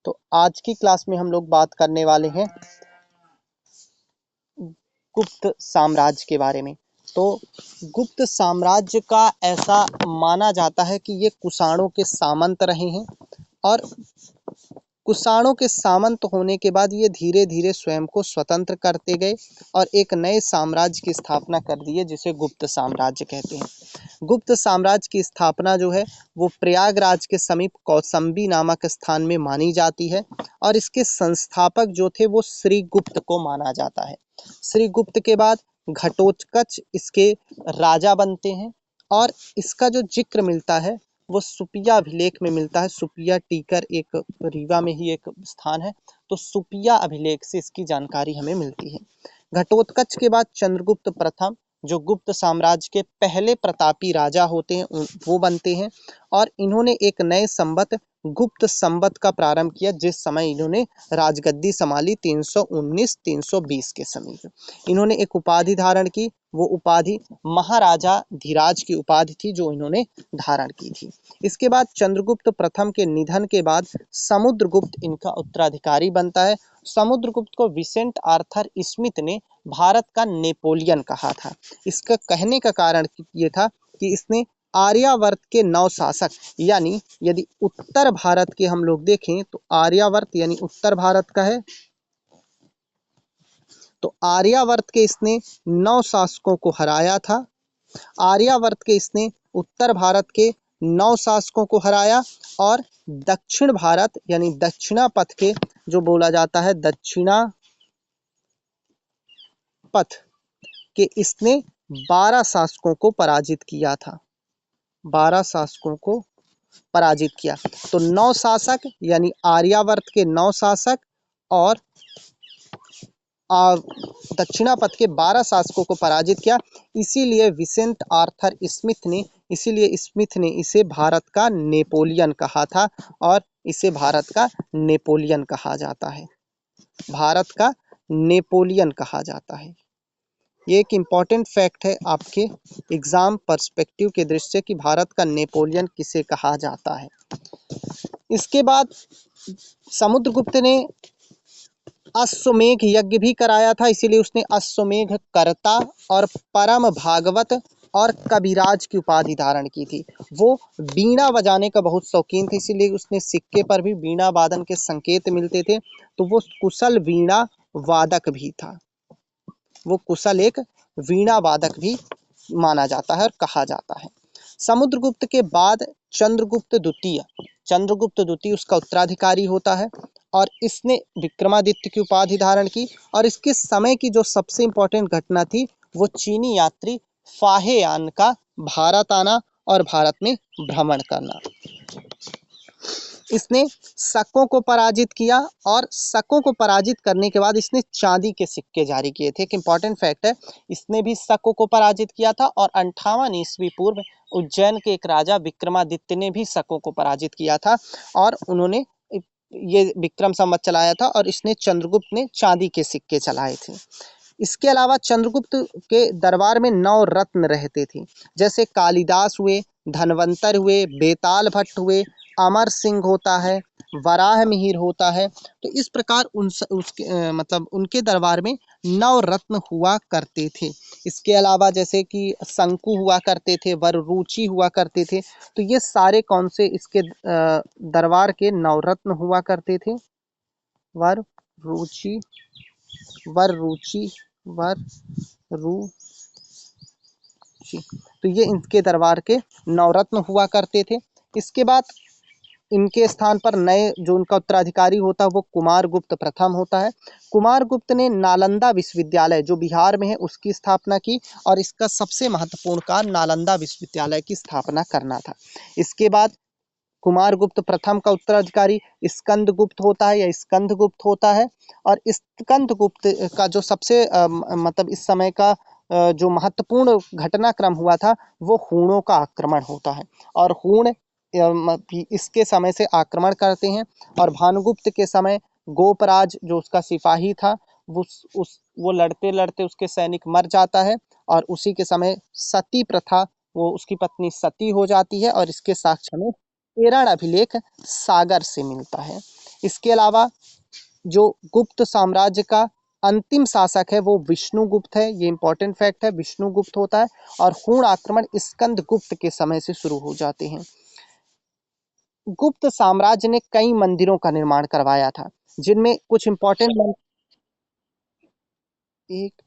तो आज की क्लास में हम लोग बात करने वाले हैं गुप्त साम्राज्य के बारे में। तो गुप्त साम्राज्य का ऐसा माना जाता है कि ये कुषाणों के सामंत रहे हैं और कुषाणों के सामंत होने के बाद ये धीरे धीरे स्वयं को स्वतंत्र करते गए और एक नए साम्राज्य की स्थापना कर दी है जिसे गुप्त साम्राज्य कहते हैं। गुप्त साम्राज्य की स्थापना जो है वो प्रयागराज के समीप कौसंबी नामक स्थान में मानी जाती है और इसके संस्थापक जो थे वो श्रीगुप्त को माना जाता है। श्रीगुप्त के बाद घटोत्कच इसके राजा बनते हैं और इसका जो जिक्र मिलता है वो सुपिया अभिलेख में मिलता है। सुपिया टीकर एक रीवा में ही एक स्थान है, तो सुपिया अभिलेख से इसकी जानकारी हमें मिलती है। घटोत्कच के बाद चंद्रगुप्त प्रथम जो गुप्त साम्राज्य के पहले प्रतापी राजा होते हैं वो बनते हैं और इन्होंने एक नए संवत गुप्त संवत का प्रारंभ किया जिस समय इन्होंने राजगद्दी संभाली 319-320 के समीप। इन्होंने एक उपाधि धारण की, वो उपाधि महाराजा धीराज की उपाधि थी जो इन्होंने धारण की थी। इसके बाद चंद्रगुप्त प्रथम के निधन के बाद समुद्रगुप्त इनका उत्तराधिकारी बनता है। समुद्रगुप्त को विसेंट आर्थर स्मिथ ने भारत का नेपोलियन कहा था। इसका कहने का कारण ये था कि इसने आर्यावर्त के 9 शासक, यानी यदि उत्तर भारत के हम लोग देखें तो आर्यावर्त यानी उत्तर भारत का है, तो आर्यावर्त के इसने 9 शासकों को हराया था। आर्यावर्त के इसने उत्तर भारत के 9 शासकों को हराया और दक्षिण भारत यानी दक्षिणा पथ के जो बोला जाता है दक्षिणा पथ के इसने 12 शासकों को पराजित किया था। 12 शासकों को पराजित किया। तो 9 शासक यानी आर्यावर्त के 9 शासक और दक्षिणा पथ के 12 शासकों को पराजित किया। इसीलिए विसेंट आर्थर स्मिथ ने इसे भारत का नेपोलियन कहा था और इसे भारत का नेपोलियन कहा जाता है। भारत का नेपोलियन कहा जाता है। ये एक इम्पॉर्टेंट फैक्ट है आपके एग्जाम पर्सपेक्टिव के दृष्टि से कि भारत का नेपोलियन किसे कहा जाता है। इसके बाद समुद्रगुप्त ने अश्वमेघ यज्ञ भी कराया था, इसीलिए उसने अश्वमेघ कर्ता और परम भागवत और कविराज की उपाधि धारण की थी। वो वीणा बजाने का बहुत शौकीन थे, इसीलिए उसने सिक्के पर भी वीणा वादन के संकेत मिलते थे। तो वो कुशल वीणा वादक भी था। वो कुशल एक वीणा वादक भी माना जाता है और कहा जाता है। समुद्रगुप्त के बाद चंद्रगुप्त द्वितीय उसका उत्तराधिकारी होता है और इसने विक्रमादित्य की उपाधि धारण की और इसके समय की जो सबसे इंपॉर्टेंट घटना थी वो चीनी यात्री फाहेयान का भारत आना और भारत में भ्रमण करना। इसने शकों को पराजित किया और शकों को पराजित करने के बाद इसने चांदी के सिक्के जारी किए थे। एक इम्पॉर्टेंट फैक्ट है, इसने भी शकों को पराजित किया था और 58 ईस्वी पूर्व उज्जैन के एक राजा विक्रमादित्य ने भी शकों को पराजित किया था और उन्होंने ये विक्रम संवत चलाया था और इसने चंद्रगुप्त ने चांदी के सिक्के चलाए थे। इसके अलावा चंद्रगुप्त के दरबार में 9 रत्न रहते थे, जैसे कालिदास हुए, धनवंतर हुए, बेताल भट्ट हुए, अमर सिंह होता है, वराह मिहिर होता है। तो इस प्रकार उनके दरबार में 9 रत्न हुआ करते थे। इसके अलावा जैसे कि शंकु हुआ करते थे, वररुचि हुआ करते थे। तो ये सारे कौन से इसके दरबार के 9 रत्न हुआ करते थे? वररुचि तो ये इनके दरबार के 9 रत्न हुआ करते थे। इसके बाद इनके स्थान पर नए जो उनका उत्तराधिकारी होता है वो कुमारगुप्त प्रथम होता है। कुमारगुप्त ने नालंदा विश्वविद्यालय जो बिहार में है उसकी स्थापना की और इसका सबसे महत्वपूर्ण कार्य नालंदा विश्वविद्यालय की स्थापना करना था। इसके बाद कुमारगुप्त प्रथम का उत्तराधिकारी स्कंदगुप्त होता है या स्कंदगुप्त होता है और स्कंदगुप्त का जो सबसे इस समय का जो महत्वपूर्ण घटनाक्रम हुआ था वो हूणों का आक्रमण होता है और हूण इसके समय से आक्रमण करते हैं और भानुगुप्त के समय गोपराज जो उसका सिपाही था वो लड़ते लड़ते उसके सैनिक मर जाता है और उसी के समय सती प्रथा वो उसकी पत्नी सती हो जाती है और इसके साक्ष्य में एरण अभिलेख सागर से मिलता है। इसके अलावा जो गुप्त साम्राज्य का अंतिम शासक है वो विष्णुगुप्त है। ये इंपॉर्टेंट फैक्ट है, विष्णुगुप्त होता है। और पूर्ण आक्रमण स्कंदगुप्त के समय से शुरू हो जाते हैं। गुप्त साम्राज्य ने कई मंदिरों का निर्माण करवाया था, जिनमें कुछ इंपॉर्टेंट एक